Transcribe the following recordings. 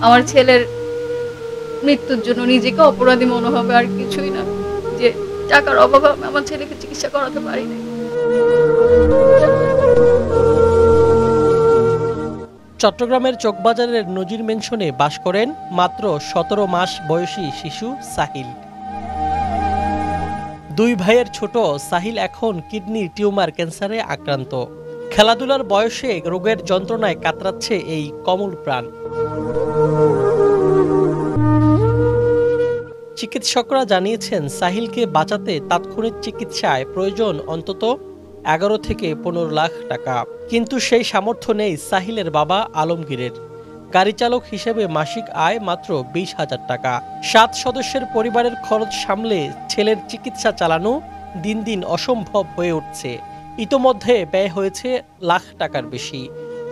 আমার ছেলের মৃত্যুর জন্য নিজেকে অপরাধী মনে হবে, আর কিছুই না। যে টাকার অভাবে আমি আমার ছেলেকে চিকিৎসা করাতে পারি না। চট্টগ্রামের চকবাজারের নজির মেনশনে বাস করেন মাত্র ১৭ মাস বয়সী শিশু সাহিল। দুই ভাইয়ের ছোট সাহিল এখন কিডনির টিউমার ক্যান্সারে আক্রান্ত। খেলাধুলার বয়সে রোগের যন্ত্রণায় কাতরাচ্ছে এই কমল প্রাণ। চিকিৎসকরা জানিয়েছেন সাহিলকে বাঁচাতে তাৎক্ষণিক চিকিৎসায় প্রয়োজন অন্তত ১১ থেকে ১৫ লাখ টাকা, কিন্তু সেই সামর্থ্য নেই সাহিলের বাবা আলমগীরের। গাড়ি চালক হিসেবে মাসিক আয় মাত্র ২০,০০০ টাকা। ৭ সদস্যের পরিবারের খরচ সামলে ছেলের চিকিৎসা চালানো দিন দিন অসম্ভব হয়ে উঠছে। ইতোমধ্যে ব্যয় হয়েছে লাখ টাকার বেশি,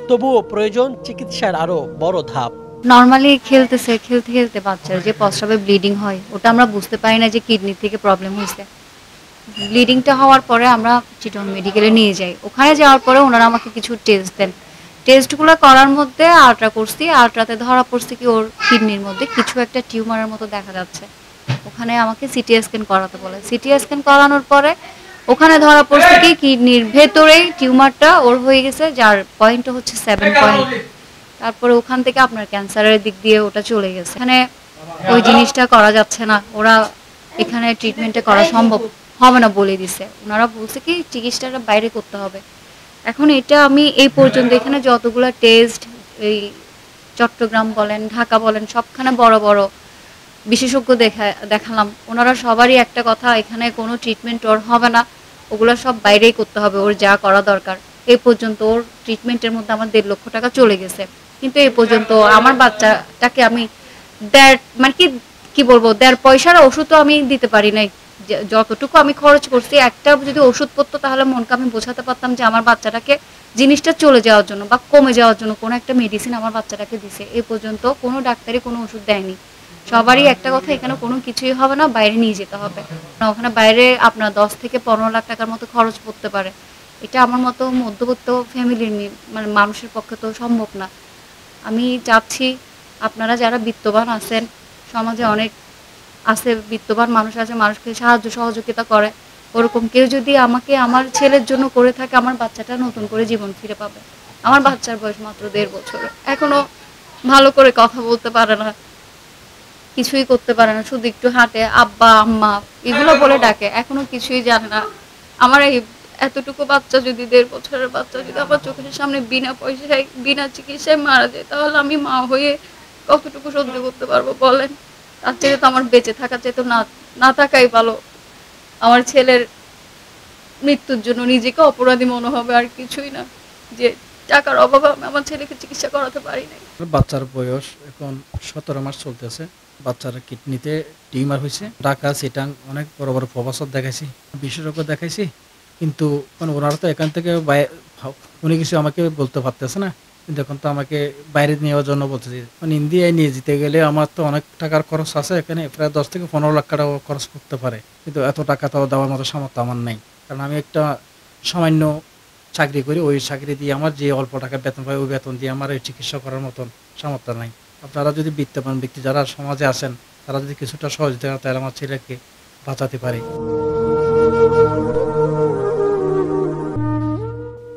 তবুও প্রয়োজন চিকিৎসার আরো বড় ধাপ। নরমালি খেলতে খেলতে বাচ্চার যে প্রস্রাবে ব্লিডিং হয়, ওটা আমরা বুঝতে পারি না যে কিডনি থেকে প্রবলেম হয়েছে। ব্লিডিংটা হওয়ার পরে আমরা চিটং মেডিকেলে নিয়ে যাই। ওখানে যাওয়ার পরে ওনারা আমাকে কিছু টেস্ট দেন। টেস্টগুলো করার মধ্যে আলট্রা করছি, আলট্রাতে ধরা পড়ছে কি ওর কিডনির মধ্যে কিছু একটা টিউমারের মতো দেখা যাচ্ছে। ওখানে আমাকে সিটি স্ক্যান করাতে বলে। সিটি স্ক্যান করানোর পরে ওখানে ধরা পড়ছে কি কিডনির ভেতরেই টিউমারটা ওর হয়ে গেছে, যার পয়েন্টটা হচ্ছে 7 পয়েন্ট। তারপরে ওখান থেকে আপনার ক্যান্সারের দিক দিয়ে ওটা চলে গেছে। এখানে ওই জিনিসটা করা যাচ্ছে না, ওরা এখানে ট্রিটমেন্টটা করা সম্ভব হবে না বলে দিছে। ওনারা বলছে কি চিকিৎসাটা বাইরে করতে হবে। এখন এটা আমি এই পর্যন্ত এখানে যতগুলো টেস্ট, এই চট্টগ্রাম বলেন ঢাকা বলেন সবখানে বড় বড় বিশেষজ্ঞ দেখালাম, ওনারা সবারই একটা কথা, এখানে কোনো ট্রিটমেন্ট ওর হবে না, ওগুলো সব বাইরেই করতে হবে, ওর যা করা দরকার। এই পর্যন্ত ওর ট্রিটমেন্টের মধ্যে আমার ১.৫ লক্ষ টাকা চলে গেছে, কিন্তু এই পর্যন্ত আমার বাচ্চাটাকে আমি মানে কি বলবো, ১.৫ পয়সার ওষুধও আমি দিতে পারি নাই। যতটুকু আমি খরচ করছি, একটা যদি ওষুধ পড়তো তাহলে মনকে আমি বোঝাতে পারতাম যে আমার বাচ্চাটাকে জিনিসটা চলে যাওয়ার জন্য বা কমে যাওয়ার জন্য কোনো একটা মেডিসিন আমার বাচ্চাটাকে দিছে। এই পর্যন্ত কোনো ডাক্তারই কোনো ওষুধ দেয়নি। সবারই একটা কথা, এখানে কোনো কিছুই হবে না, বাইরে নিয়ে যেতে হবে। ওখানে বাইরে আপনার ১০ থেকে ১৫ লাখ টাকার মতো খরচ পড়তে পারে। এটা আমার মতো মধ্যবিত্ত ফ্যামিলির মানে মানুষের পক্ষে তো সম্ভব না। আমি চাচ্ছি আপনারা যারা বিত্তবান আছেন, সমাজে অনেক আছে বিত্তবান মানুষ আছে, মানুষকে সাহায্য সহযোগিতা করে, ওরকম কেউ যদি আমাকে আমার ছেলের জন্য করে থাকে, আমার বাচ্চাটা নতুন করে জীবন ফিরে পাবে। আমার বাচ্চার বয়স মাত্র ১.৫ বছর, এখনো ভালো করে কথা বলতে পারে না, কিছুই করতে পারে না, শুধু একটু হাঁটে, আব্বা আম্মা এগুলো বলে ডাকে, এখনো কিছুই জানে না। আমার এই এতটুকু বাচ্চা যদি ১.৫ বছরের বাচ্চা যদি আমার চোখের সামনে বিনা পয়সায় বিনা চিকিৎসায় মারা যায়, তাহলে আমি মা হয়ে কতটুকু সহ্য করতে পারবো বলেন? তার চেয়ে তো আমার বেঁচে থাকার চেয়ে তো না থাকাই ভালো। আমার ছেলের মৃত্যুর জন্য নিজেকে অপরাধী মনে হবে, আর কিছুই না। যে টাকার অভাবে আমি আমার ছেলেকে চিকিৎসা করাতে পারি নাই। বাচ্চার বয়স এখন ১৭ মাস চলতেছে। বাচ্চার কিডনিতে টিউমার হয়েছে। ঢাকা, চিটাং অনেক বড় বড় প্রফেসর দেখাইছি, বিশেষজ্ঞ দেখাইছি, কিন্তু ওনারা তো এখান থেকে উনি কিছু আমাকে বলতে পারতেছে না। কিন্তু এখন তো আমাকে বাইরে নেওয়ার জন্য বলতেছি, ইন্ডিয়ায় নিয়ে যেতে গেলে আমার তো অনেক টাকার খরচ আছে, এখানে প্রায় ১০ থেকে ১৫ লাখ টাকা খরচ করতে পারে, কিন্তু এত টাকা তো দেওয়ার মতো সামর্থ্য আমার নেই। কারণ আমি একটা সামান্য চাকরি করি, ওই চাকরি দিয়ে আমার যে অল্প টাকা বেতন পাই, ওই বেতন দিয়ে আমার এই চিকিৎসা করার মতন সামর্থ্য নাই। আপনারা যদি বিত্তবান ব্যক্তি যারা সমাজে আছেন, তারা যদি কিছুটা সহযোগিতা করেন, তাহলে আমার ছেলেকে বাঁচাতে পারি।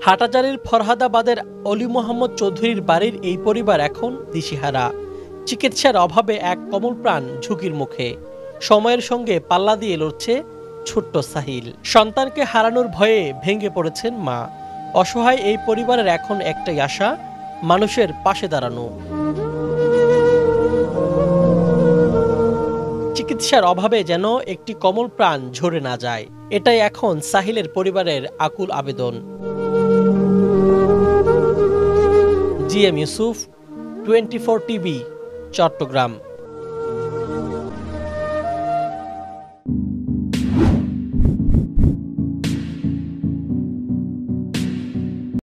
হাটাজারির ফরহাদাবাদের অলি মোহাম্মদ চৌধুরীর বাড়ির এই পরিবার এখন দিশেহারা। চিকিৎসার অভাবে এক কমল প্রাণ ঝুঁকির মুখে। সময়ের সঙ্গে পাল্লা দিয়ে লড়ছে ছোট্ট সাহিল। সন্তানকে হারানোর ভয়ে ভেঙে পড়েছেন মা। অসহায় এই পরিবারের এখন একটাই আশা, মানুষের পাশে দাঁড়ানো। চিকিৎসার অভাবে যেন একটি কমল প্রাণ ঝরে না যায়, এটাই এখন সাহিলের পরিবারের আকুল আবেদন। GM Yusuf, 24 TV, Chittagong.